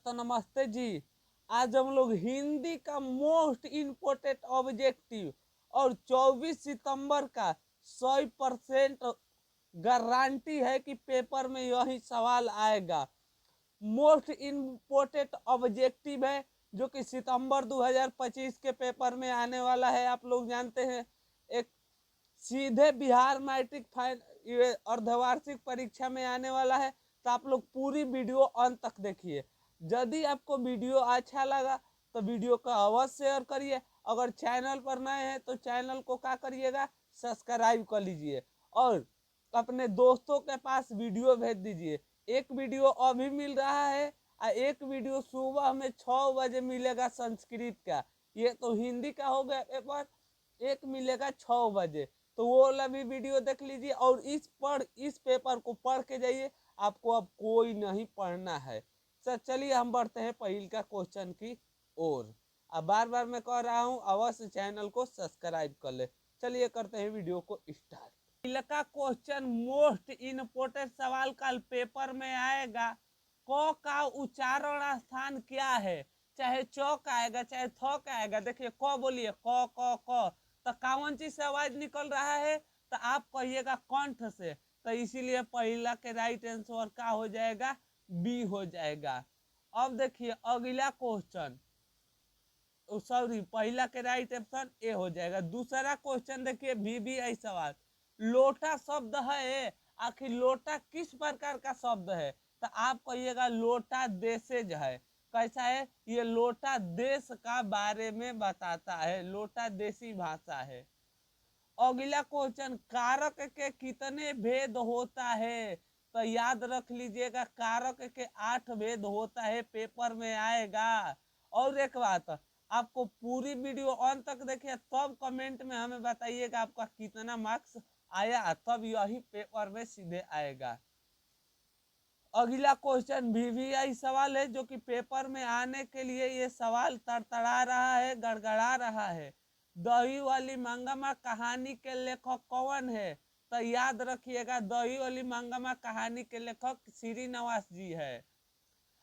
तो नमस्ते जी। आज हम लोग हिंदी का मोस्ट इम्पोर्टेंट ऑब्जेक्टिव और 24 सितंबर का 100% गारंटी है कि पेपर में यही सवाल आएगा। मोस्ट इम्पोर्टेंट ऑब्जेक्टिव है जो कि सितंबर 2025 के पेपर में आने वाला है। आप लोग जानते हैं एक सीधे बिहार मैट्रिक अर्धवार्षिक परीक्षा में आने वाला है। तो आप लोग पूरी वीडियो अंत तक देखिए। यदि आपको वीडियो अच्छा लगा तो वीडियो को अवश्य शेयर करिए। अगर चैनल पर नए हैं तो चैनल को क्या करिएगा, सब्सक्राइब कर लीजिए और अपने दोस्तों के पास वीडियो भेज दीजिए। एक वीडियो अभी मिल रहा है और एक वीडियो सुबह में 6 बजे मिलेगा संस्कृत का। ये तो हिंदी का हो गया पेपर, एक मिलेगा 6 बजे। तो वो वाला भी वीडियो देख लीजिए और इस पेपर को पढ़ के जाइए। आपको अब कोई नहीं पढ़ना है। सर चलिए हम बढ़ते हैं पहले का क्वेश्चन की ओर। अब बार बार मैं कह रहा हूँ अवश्य चैनल को सब्सक्राइब कर ले। चलिए करते हैं वीडियो को स्टार्ट। पहले का क्वेश्चन मोस्ट इम्पोर्टेंट सवाल कल पेपर में आएगा। क का उच्चारण स्थान क्या है? चाहे चौक आएगा चाहे थक आएगा। देखिए क बोलिए, क तो कौन चीज से आवाज निकल रहा है? तो आप कहिएगा कंठ से। तो इसीलिए पहला के राइट आंसर क्या हो जाएगा? बी हो जाएगा। अब देखिए अगला क्वेश्चन, सॉरी पहला के राइट ऑप्शन ए हो जाएगा। दूसरा क्वेश्चन देखिए भी सवाल, लोटा शब्द है, आखिर लोटा किस प्रकार का शब्द है? तो आप कहिएगा लोटा देशज है। कैसा है ये? लोटा देश का बारे में बताता है, लोटा देसी भाषा है। अगला क्वेश्चन, कारक के कितने भेद होता है? तो याद रख लीजिएगा कारक के 8 भेद होता है, पेपर में आएगा। और एक बात, आपको पूरी वीडियो अंत तक देखिए तब कमेंट में हमें बताइएगा आपका कितना मार्क्स आया, तब यही पेपर में सीधे आएगा। अगला क्वेश्चन भी सवाल है जो कि पेपर में आने के लिए ये सवाल तड़तड़ा रहा है, गड़गड़ा रहा है। दही वाली मंगमा कहानी के लेखक कौन है? तो याद रखिएगा दही वाली मंगमा कहानी के लेखक श्रीनिवास जी है।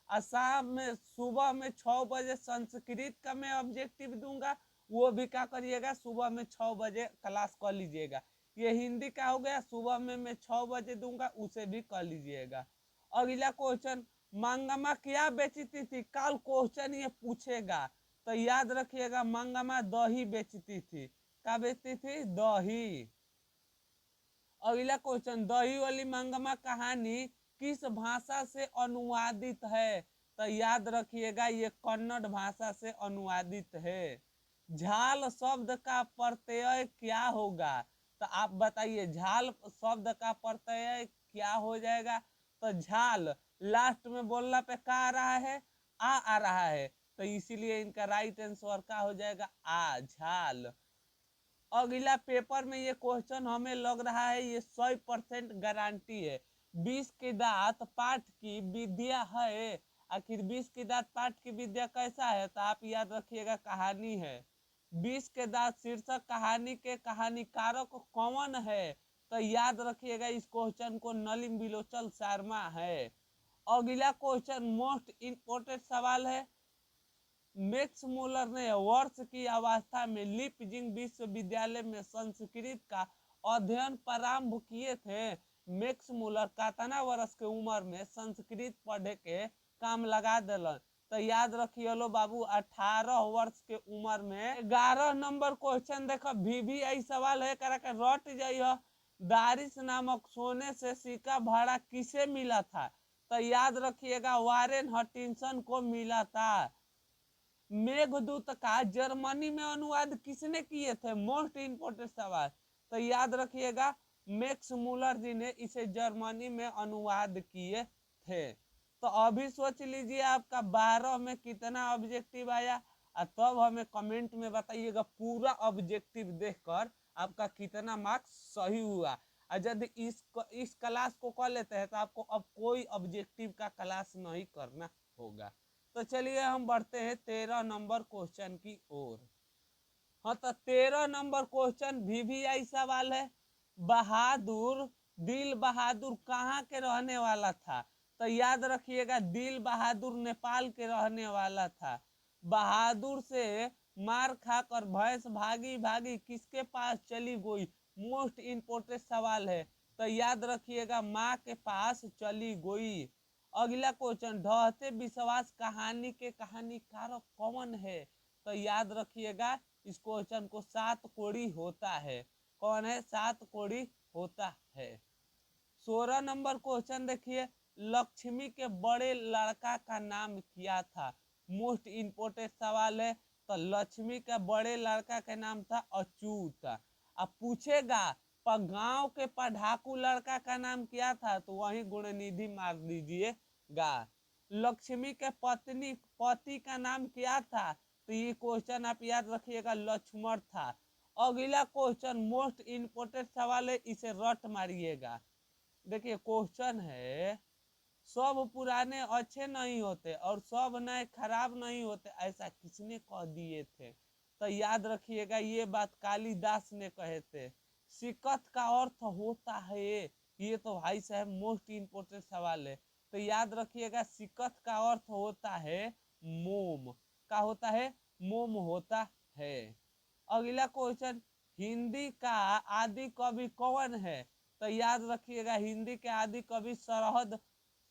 शाम में सुबह में 6 बजे संस्कृत का मैं ऑब्जेक्टिव दूंगा, वो भी क्या करिएगा सुबह में 6 बजे क्लास कर लीजिएगा। ये हिंदी का हो गया, सुबह में मैं 6 बजे दूंगा, उसे भी कर लीजिएगा। अगला क्वेश्चन, मंगमा क्या बेचती थी? कल क्वेश्चन ये पूछेगा। तो याद रखिएगा मंगमा दही बेचती थी। क्या बेचती थी? दही। अगला क्वेश्चन, दही वाली मंगमा कहानी किस भाषा से अनुवादित है? तो याद रखिएगा ये कन्नड़ भाषा से अनुवादित है। झाल शब्द का प्रत्यय क्या होगा? तो आप बताइए झाल शब्द का प्रत्यय क्या हो जाएगा? तो झाल लास्ट में बोलना पे क्या आ रहा है? आ रहा है। तो इसीलिए इनका राइट आंसर क्या हो जाएगा? आ, झाल। अगला पेपर में ये क्वेश्चन हमें लग रहा है ये 100% गारंटी है। 20 के दांत पाठ की विद्या है। आखिर 20 के दांत पाठ की विद्या कैसा है? तो आप याद रखिएगा कहानी है। 20 के दांत शीर्षक कहानी के कहानीकारक कौन है? तो याद रखिएगा इस क्वेश्चन को नलिन बिलोचन शर्मा है। अगला क्वेश्चन मोस्ट इंपोर्टेंट सवाल है। मैक्स मुलर ने वर्ष की अवस्था में लीपजिंग विश्वविद्यालय में संस्कृत का अध्ययन प्रारंभ किए थे। मैक्स मुलर कितना वर्ष के उम्र में संस्कृत पढ़े के काम लगा दिलन? तो याद रखिए लो बाबू 18 वर्ष के उम्र में। 11 नंबर क्वेश्चन देखो भी सवाल है, करा के रट जाइए। दारिस नामक सोने से सिक्का भाड़ा किसे मिला था? तो याद रखिएगा वारेन हटिंसन को मिला था। मेघदूत का जर्मनी में अनुवाद किसने किए थे? मोस्ट इंपोर्टेंट सवाल। तो याद रखिएगा मैक्स मुलर जी ने इसे जर्मनी में अनुवाद किए थे। तो अभी सोच लीजिए आपका 12 में कितना ऑब्जेक्टिव आया और तब हमें कमेंट में बताइएगा पूरा ऑब्जेक्टिव देखकर आपका कितना मार्क्स सही हुआ। और यदि इस क्लास को कर लेते हैं तो आपको अब कोई ऑब्जेक्टिव का क्लास नहीं करना होगा। तो चलिए हम बढ़ते हैं 13 नंबर क्वेश्चन की ओर। हाँ तो 13 नंबर क्वेश्चन भी सवाल है। बहादुर दिल बहादुर कहाँ के रहने वाला था? तो याद रखिएगा दिल बहादुर नेपाल के रहने वाला था। बहादुर से मार खाकर भैंस भागी भागी किसके पास चली गई, मोस्ट इंपोर्टेंट सवाल है। तो याद रखिएगा माँ के पास चली गई। अगला क्वेश्चन, ढहते विश्वास कहानी के कहानीकार कौन है? तो याद रखिएगा इस क्वेश्चन को, सात कोड़ी होता है। कौन है? सात कोड़ी होता है। 16 नंबर क्वेश्चन देखिए, लक्ष्मी के बड़े लड़का का नाम क्या था? मोस्ट इंपोर्टेंट सवाल है। तो लक्ष्मी का बड़े लड़का का नाम था अच्युत। अब पूछेगा गांव के पढ़ाकू लड़का का नाम क्या था? तो वही गुणनिधि मार दीजिएगा। लक्ष्मी के पति का नाम क्या था? तो ये क्वेश्चन आप याद रखिएगा, लक्ष्मण था। अगला क्वेश्चन मोस्ट इंपोर्टेंट सवाल है, इसे रट मारिएगा। देखिए क्वेश्चन है, सब पुराने अच्छे नहीं होते और सब नए खराब नहीं होते, ऐसा किसने कह दिए थे? तो याद रखिएगा ये बात कालिदास ने कहे थे। सिकत का अर्थ होता है, ये तो भाई साहब मोस्ट इंपोर्टेंट सवाल है। तो याद रखिएगा सिकत का अर्थ होता है मोम। का होता है? मोम होता है। अगला क्वेश्चन, हिंदी का आदि कवि कौन है? तो याद रखिएगा हिंदी के आदि कवि सरहद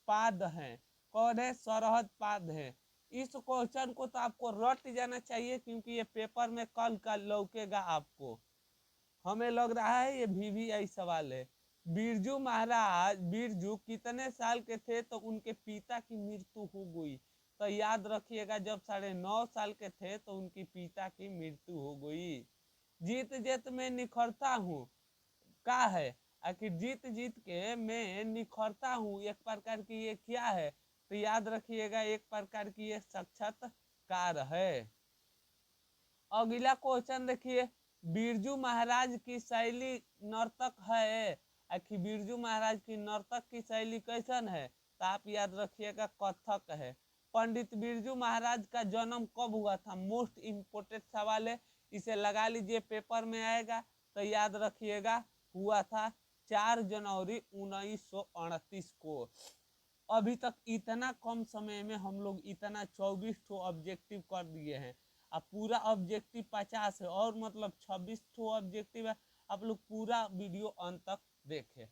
पाद हैं। कौन है? सरहद पाद है। इस क्वेश्चन को तो आपको रट जाना चाहिए, क्योंकि ये पेपर में कल लौकेगा आपको। हमें लग रहा है ये VVI सवाल है। बिरजू कितने साल के थे तो उनके पिता की मृत्यु हो गई? तो याद रखिएगा जब 9.5 साल के थे तो उनकी पिता की मृत्यु हो गई। जीत जीत में निखरता हूँ का है? आखिर जीत जीत के मैं निखरता हूँ एक प्रकार की ये क्या है? तो याद रखिएगा एक प्रकार की ये साक्षात्कार है। अगला क्वेश्चन देखिए, बिरजू महाराज की शैली नर्तक है। आखिर बिरजू महाराज की नर्तक की शैली कैसन है? तो आप याद रखिएगा कथक है। पंडित बिरजू महाराज का जन्म कब हुआ था? मोस्ट इंपोर्टेंट सवाल है, इसे लगा लीजिए पेपर में आएगा। तो याद रखिएगा हुआ था 4 जनवरी 1938 को। अभी तक इतना कम समय में हम लोग इतना 24 ठो ऑब्जेक्टिव कर दिए हैं। अब पूरा ऑब्जेक्टिव 50 है और मतलब 26 ठो ऑब्जेक्टिव है। आप लोग पूरा वीडियो अंत तक देखें,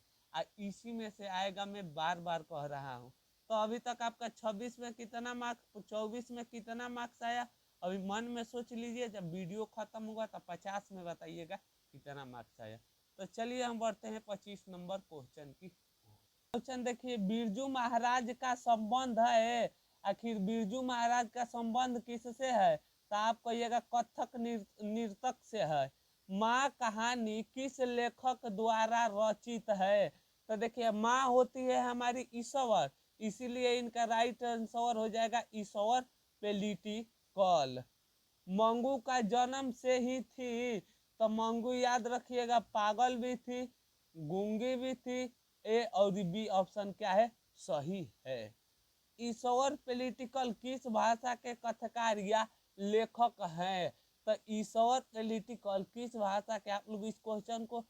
इसी में से आएगा, मैं बार बार कह रहा हूँ। तो अभी तक आपका 26 में कितना मार्क्स, 24 में कितना मार्क्स आया? अभी मन में सोच लीजिए, जब वीडियो खत्म होगा तो 50 में बताइएगा कितना मार्क्स आया। तो चलिए हम बढ़ते हैं 25 नंबर क्वेश्चन की। क्वेश्चन देखिए, बिरजू महाराज का संबंध है। आखिर बिरजू महाराज का संबंध किससे है? तो आप कहिएगा कथक नर्तक से है। माँ कहानी किस लेखक द्वारा रचित है? तो देखिए माँ होती है हमारी ईश्वर, इसीलिए इनका राइट आंसर हो जाएगा ईश्वर पेलिटिकल। मंगू का जन्म से ही थी? तो मंगू याद रखिएगा पागल भी थी, गूंगी भी थी। ए और बी ऑप्शन क्या है? सही है। ईश्वर पेलिटिकल किस भाषा के कथकार या लेखक हैं? तो ईश्वर पेलिटिकल किस भाषा के? आप लोग इस क्वेश्चन को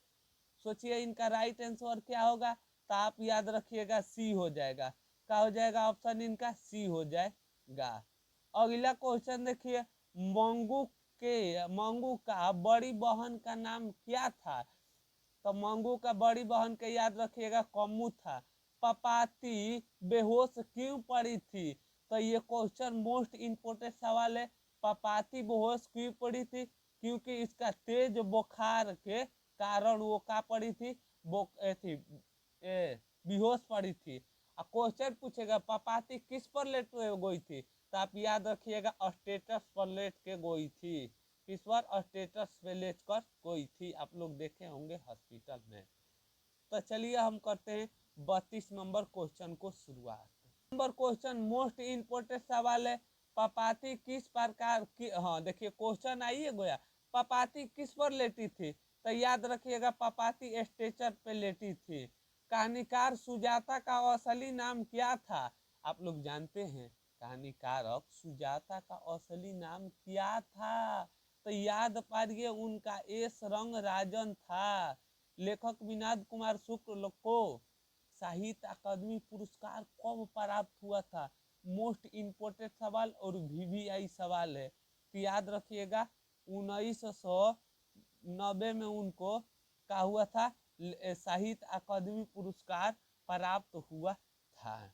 सोचिए, इनका राइट आंसर क्या होगा? तो आप याद रखिएगा सी हो जाएगा। क्या हो जाएगा? ऑप्शन इनका सी हो जाएगा। अगला क्वेश्चन देखिए, मंगू का बड़ी बहन का नाम क्या था? तो मंगू का बड़ी बहन के याद रखिएगा कम्मू था। पपाती बेहोश क्यों पड़ी थी? तो ये क्वेश्चन मोस्ट इंपोर्टेंट सवाल है। पपाती बेहोश क्यों पड़ी थी? क्योंकि इसका तेज बुखार के कारण वो का पड़ी थी, बेहोश पड़ी थी। क्वेश्चन पूछेगा पपाती किस पर लेट गई थी? तो आप याद रखिएगा स्टेटस पर लेट के गई थी। किस पर? स्टेटस पे लेट कर गई थी। आप लोग देखे होंगे हॉस्पिटल में। तो चलिए हम करते हैं 32 नंबर क्वेश्चन को शुरुआत। नंबर क्वेश्चन मोस्ट इंपोर्टेंट सवाल है, पपाती किस प्रकार की, हाँ देखिए क्वेश्चन आइए गया, पपाती किस पर लेटी थी? तो याद रखिएगा पपाती स्ट्रेचर पे लेटी थी। कहानीकार सुजाता का असली नाम क्या था? आप लोग जानते हैं कहानीकारक सुजाता का असली नाम क्या था? तो याद पाइए उनका एस रंग राजन था। लेखक विनोद कुमार शुक्ल को साहित्य अकादमी पुरस्कार कब प्राप्त हुआ था? मोस्ट इम्पोर्टेंट सवाल और VVI सवाल है, तो याद रखिएगा 1990 में उनको क्या हुआ था? साहित्य अकादमी पुरस्कार प्राप्त हुआ था।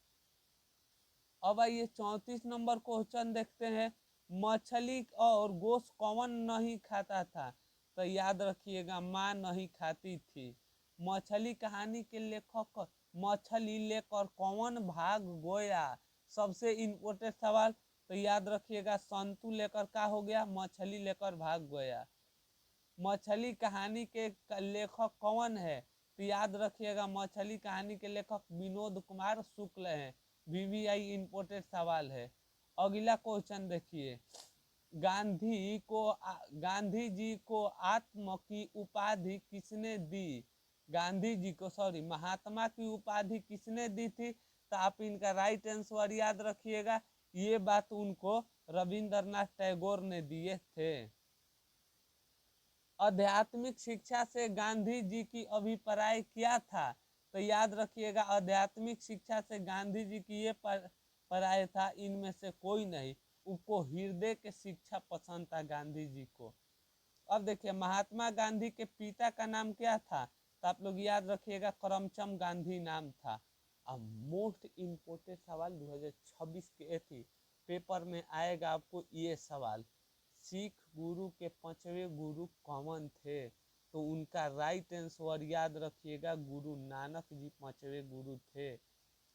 अब आइए 34 नंबर क्वेश्चन देखते हैं। मछली और गोश्त कौन नहीं खाता था? तो याद रखिएगा माँ नहीं खाती थी। मछली कहानी के लेखक मछली लेकर कौन भाग गया? सबसे इम्पोर्टेंट सवाल, तो याद रखिएगा संतु लेकर क्या हो गया? मछली लेकर भाग गया। मछली कहानी के लेखक कौन है? तो याद रखिएगा मछली कहानी के लेखक विनोद कुमार शुक्ल हैं। VVI इम्पोर्टेंट सवाल है। अगला क्वेश्चन देखिए, गांधी जी को आत्म की उपाधि किसने दी? गांधी जी को महात्मा की उपाधि किसने दी थी? तो आप इनका राइट आंसर याद रखिएगा, ये बात उनको रविंद्रनाथ टैगोर ने दिए थे। आध्यात्मिक शिक्षा से गांधी जी की अभिप्राय क्या था? तो याद रखिएगा आध्यात्मिक शिक्षा से गांधी जी की ये पराय था, इनमें से कोई नहीं। उनको हृदय के शिक्षा पसंद था गांधी जी को। अब देखिए महात्मा गांधी के पिता का नाम क्या था? तो आप लोग याद रखिएगा करमचंद गांधी नाम था। अब मोस्ट इम्पोर्टेंट सवाल 2026 के थी पेपर में आएगा आपको ये सवाल, सिख गुरु के 5वें गुरु कौन थे? तो उनका राइट आंसर याद रखिएगा गुरु नानक जी 5वें गुरु थे।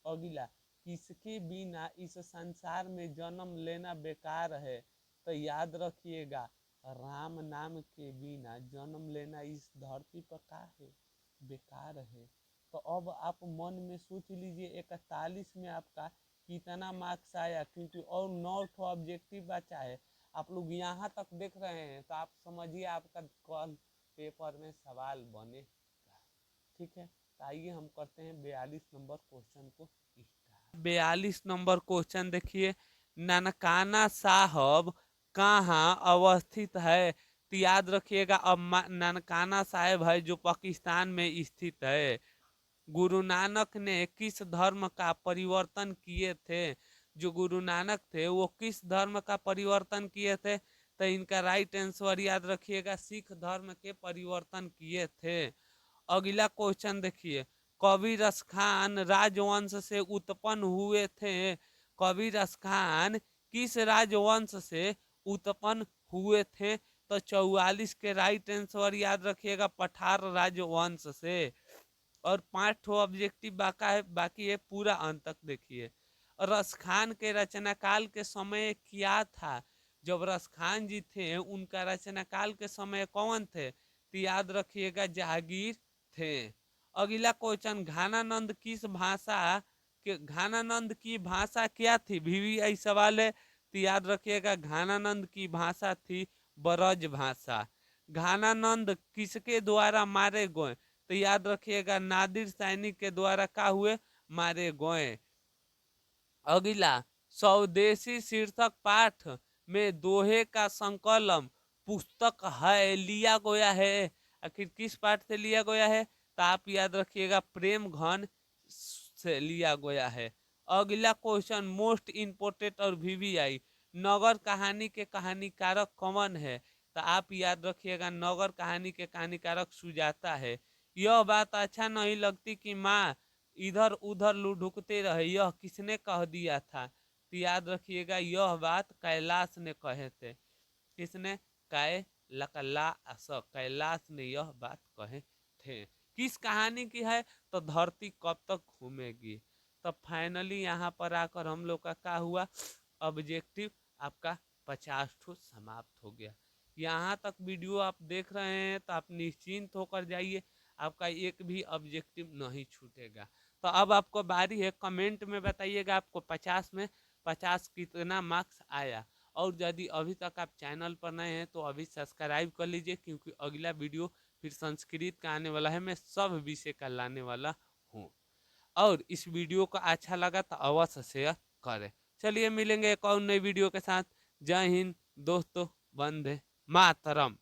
अगला, किसके बिना इस संसार में जन्म लेना बेकार है? तो याद रखिएगा राम नाम के बिना जन्म लेना इस धरती पर का है? बेकार है। तो अब आप मन में सोच लीजिए 41 में आपका कितना मार्क्स आया, क्योंकि और 9 ऑब्जेक्टिव बचा है। आप लोग यहाँ तक देख रहे हैं तो आप समझिए आपका कल पेपर में सवाल बनेगा। ठीक है, तो आइए हम करते हैं 42 नंबर क्वेश्चन को स्टार्ट। 42 नंबर क्वेश्चन देखिए, ननकाना साहब कहाँ अवस्थित है? तो याद रखिएगा अब ननकाना साहब है जो पाकिस्तान में स्थित है। गुरु नानक ने किस धर्म का परिवर्तन किए थे? जो गुरु नानक थे वो किस धर्म का परिवर्तन किए थे? तो इनका राइट आंसर याद रखिएगा सिख धर्म के परिवर्तन किए थे। अगला क्वेश्चन देखिए, कबीर खान राजवंश से उत्पन्न हुए थे? कबीर खान किस राजवंश से उत्पन्न हुए थे? तो 44 के राइट आंसर याद रखिएगा पठार राजवंश से। और 5 ऑब्जेक्टिव बाकी है, पूरा अंत तक देखिए। रसखान के रचना काल के समय क्या था? जब रसखान जी थे उनका रचना काल के समय कौन थे? तो याद रखिएगा जहांगीर थे। अगला क्वेश्चन, घानानंद की भाषा क्या थी? VVI सवाल है, तो याद रखिएगा घानानंद की भाषा थी ब्रज भाषा। घानानंद किसके द्वारा मारे गए? तो याद रखिएगा नादिर सैनिक के द्वारा क्या हुए? मारे गए। अगला, स्वदेशी शीर्षक पाठ में दोहे का संकलन पुस्तक है लिया गया है, आखिर किस पाठ से लिया गया है? तो आप याद रखिएगा प्रेम घन से लिया गया है। अगला क्वेश्चन मोस्ट इम्पोर्टेंट और VVI, नगर कहानी के कहानीकारक कौन है? तो आप याद रखिएगा नगर कहानी के कहानीकारक सुजाता है। यह बात अच्छा नहीं लगती कि माँ इधर उधर लुढ़कते रहे, यह किसने कह दिया था? तो याद रखिएगा यह बात कैलाश ने कहे थे। किसने? कैलाश ने यह बात कहे थे। किस कहानी की है? तो धरती कब तक घूमेगी। तो फाइनली यहाँ पर आकर हम लोग का क्या हुआ? ऑब्जेक्टिव आपका 50 ठो समाप्त हो गया। यहाँ तक वीडियो आप देख रहे हैं तो आप निश्चिंत होकर जाइए, आपका एक भी ऑब्जेक्टिव नहीं छूटेगा। तो अब आपको बारी है, कमेंट में बताइएगा आपको 50 में 50 कितना मार्क्स आया। और यदि अभी तक आप चैनल पर नए हैं तो अभी सब्सक्राइब कर लीजिए, क्योंकि अगला वीडियो फिर संस्कृत का आने वाला है, मैं सब विषय का लाने वाला हूँ। और इस वीडियो को अच्छा लगा तो अवश्य शेयर करें। चलिए मिलेंगे एक और नई वीडियो के साथ। जय हिंद दोस्तों, वंदे मातरम।